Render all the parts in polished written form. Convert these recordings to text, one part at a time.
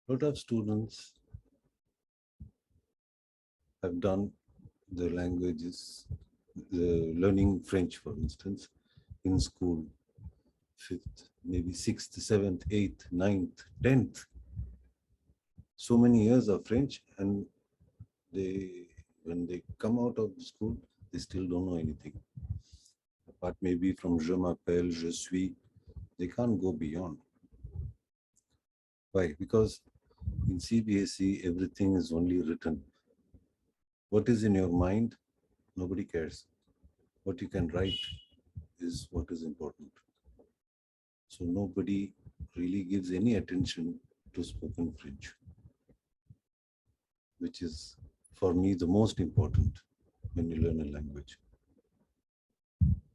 A lot of students have done the languages, the learning French, for instance, in school, fifth, maybe sixth, seventh, eighth, ninth, 10th. So many years of French, and they, when they come out of school, they still don't know anything. Apart maybe from je m'appelle, je suis, they can't go beyond. Why? Because in CBSE, everything is only written. What is in your mind, nobody cares. What you can write is what is important. So nobody really gives any attention to spoken French, which is for me the most important when you learn a language.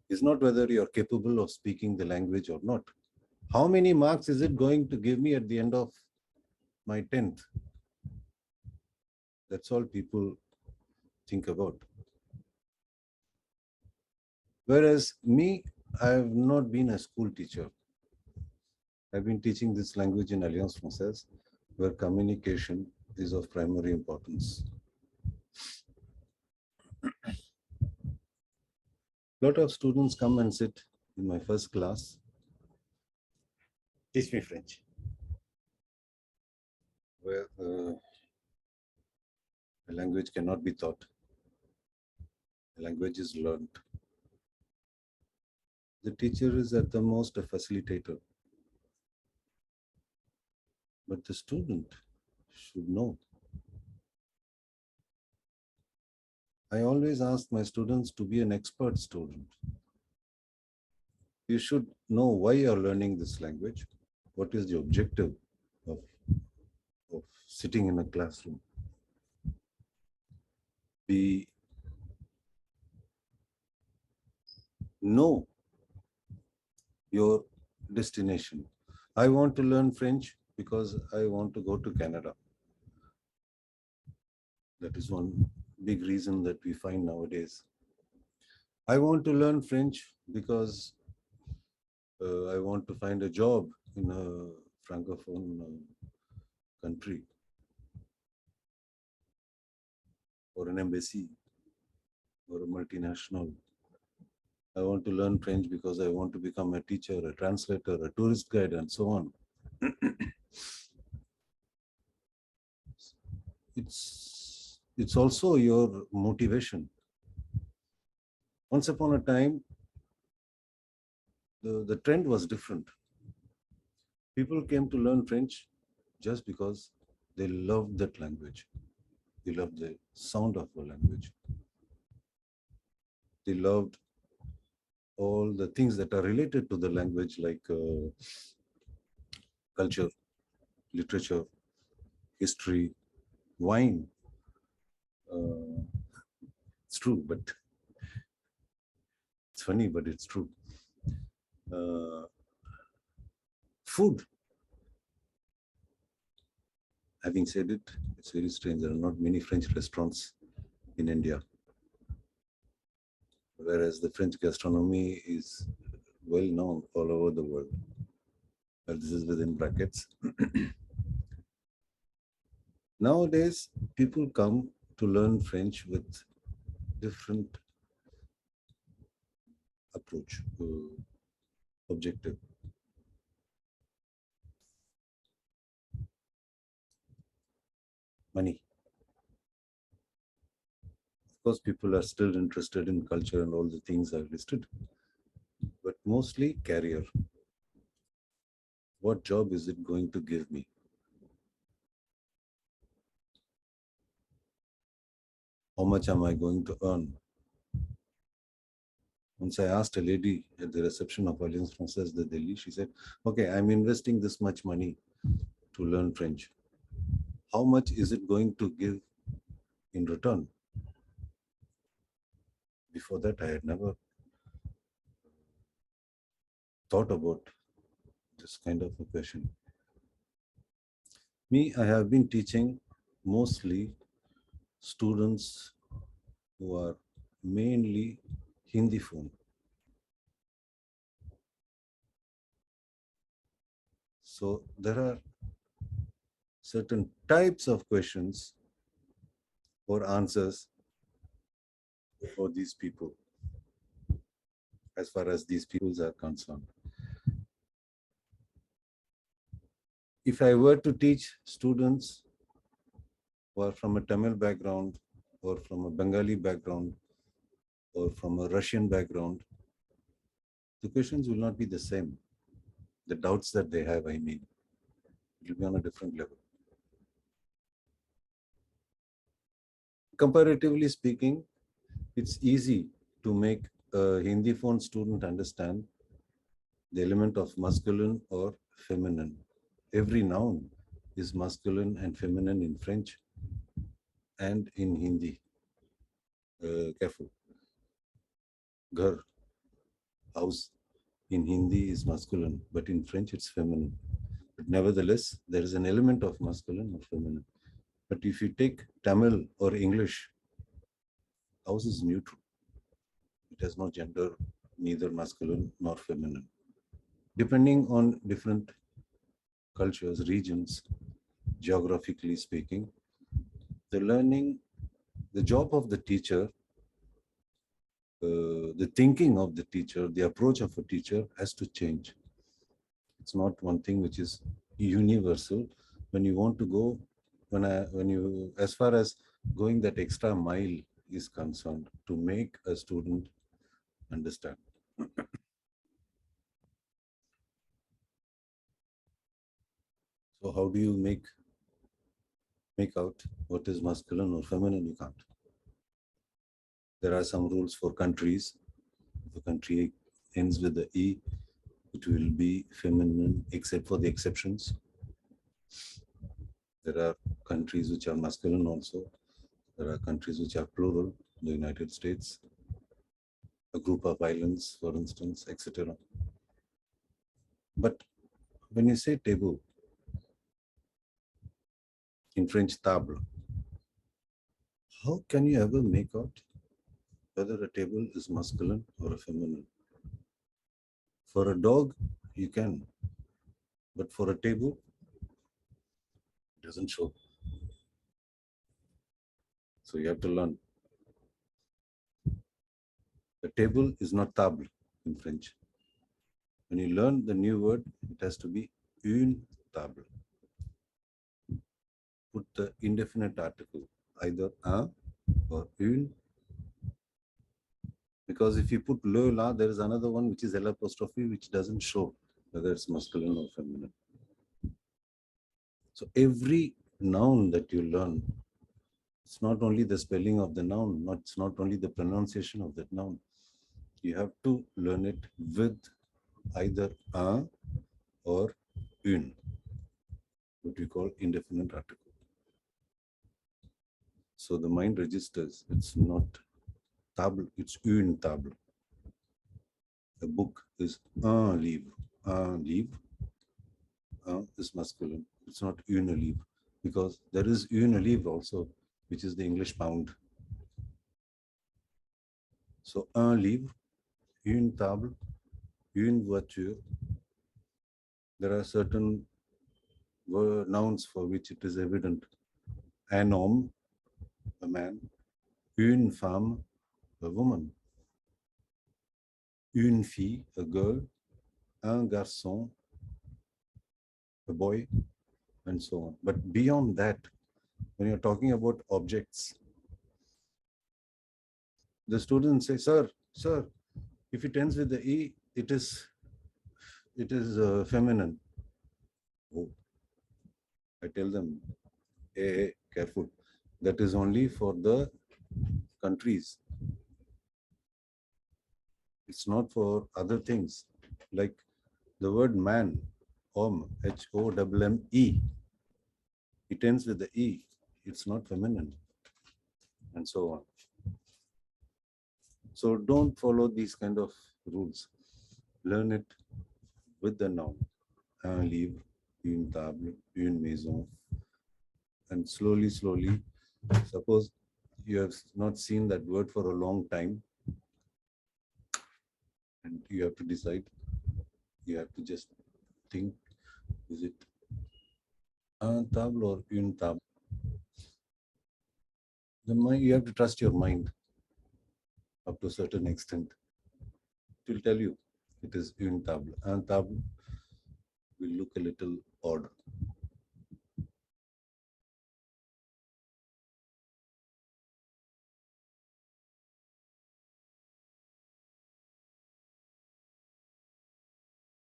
It's not whether you're capable of speaking the language or not. How many marks is it going to give me at the end of my 10th? That's all people think about. Whereas me, I have not been a school teacher. I've been teaching this language in Alliance Française, where communication is of primary importance. A lot of students come and sit in my first class, teach me French, where a language cannot be taught. A language is learned. The teacher is at the most a facilitator, but the student should know. I always ask my students to be an expert student. You should know why you're learning this language. What is the objective of, of sitting in a classroom? Be know your destination. I want to learn French because I want to go to Canada. That is one big reason that we find nowadays. I want to learn French because I want to find a job in a francophone country or an embassy or a multinational. I want to learn French because I want to become a teacher, a translator, a tourist guide, and so on. It's also your motivation. Once upon a time, the trend was different. People came to learn French just because they loved that language. They loved the sound of the language. They loved all the things that are related to the language, like culture, literature, history, wine. Uh, it's true, but it's funny, but it's true. Uh, Food. Having said it, it's very strange. There are not many French restaurants in India, whereas the French gastronomy is well known all over the world. But this is within brackets. Nowadays, people come to learn French with different approach, objective. Money. Of course, people are still interested in culture and all the things I've listed, but mostly career. What job is it going to give me? How much am I going to earn? Once I asked a lady at the reception of Alliance Française de Delhi, she said, okay, I'm investing this much money to learn French. How much is it going to give in return? Before that, I had never thought about this kind of a question. Me, I have been teaching mostly students who are mainly Hindi phone. So there are certain types of questions or answers for these people, as far as these peoples are concerned. If I were to teach students who are from a Tamil background or from a Bengali background or from a Russian background, the questions will not be the same. The doubts that they have, I mean, it will be on a different level. Comparatively speaking, it's easy to make a Hindi phone student understand the element of masculine or feminine. Every noun is masculine and feminine in French and in Hindi. Careful. Ghar, house, in Hindi is masculine, but in French it's feminine. But nevertheless, there is an element of masculine or feminine. But if you take Tamil or English, house is neutral. It has no gender, neither masculine nor feminine. Depending on different cultures, regions, geographically speaking, the job of the teacher, the thinking of the teacher, the approach of a teacher has to change. It's not one thing which is universal. When you want to go, as far as going that extra mile is concerned, to make a student understand. So how do you make out what is masculine or feminine? You can't. There are some rules for countries. If a country ends with the E, it will be feminine, except for the exceptions. There are countries which are masculine also. There are countries which are plural, the United States, a group of islands, for instance, etc. But when you say table, in French, table, how can you ever make out whether a table is masculine or a feminine? For a dog, you can, but for a table, it doesn't show. So you have to learn. The table is not table in French. When you learn the new word, it has to be une table. Put the indefinite article, either un or une. Because if you put le, la, there is another one which is L apostrophe, which doesn't show whether it's masculine or feminine. So every noun that you learn, it's not only the spelling of the noun, it's not only the pronunciation of that noun. You have to learn it with either un or une, what we call indefinite article. So the mind registers, it's not table, it's une table. A book is un livre. Un livre is masculine. It's not une livre, because there is une livre also, which is the English pound. So un livre, une table, une voiture. There are certain nouns for which it is evident. Un homme, a man. Une femme, a woman. Une fille, a girl. Un garçon, a boy, and so on. But beyond that, when you're talking about objects, the students say, sir, if it ends with the E, it is feminine. Oh, I tell them, hey, careful. That is only for the countries. It's not for other things. Like the word man, homme, H-O-M-M-E. It ends with the E. It's not feminine. And so on. So don't follow these kind of rules. Learn it with the noun. Un livre, une table, une maison. And slowly, suppose you have not seen that word for a long time, and you have to decide, you have to just think, is it Un table or une table. The mind, you have to trust your mind up to a certain extent. It will tell you it is une table. Un table will look a little odd.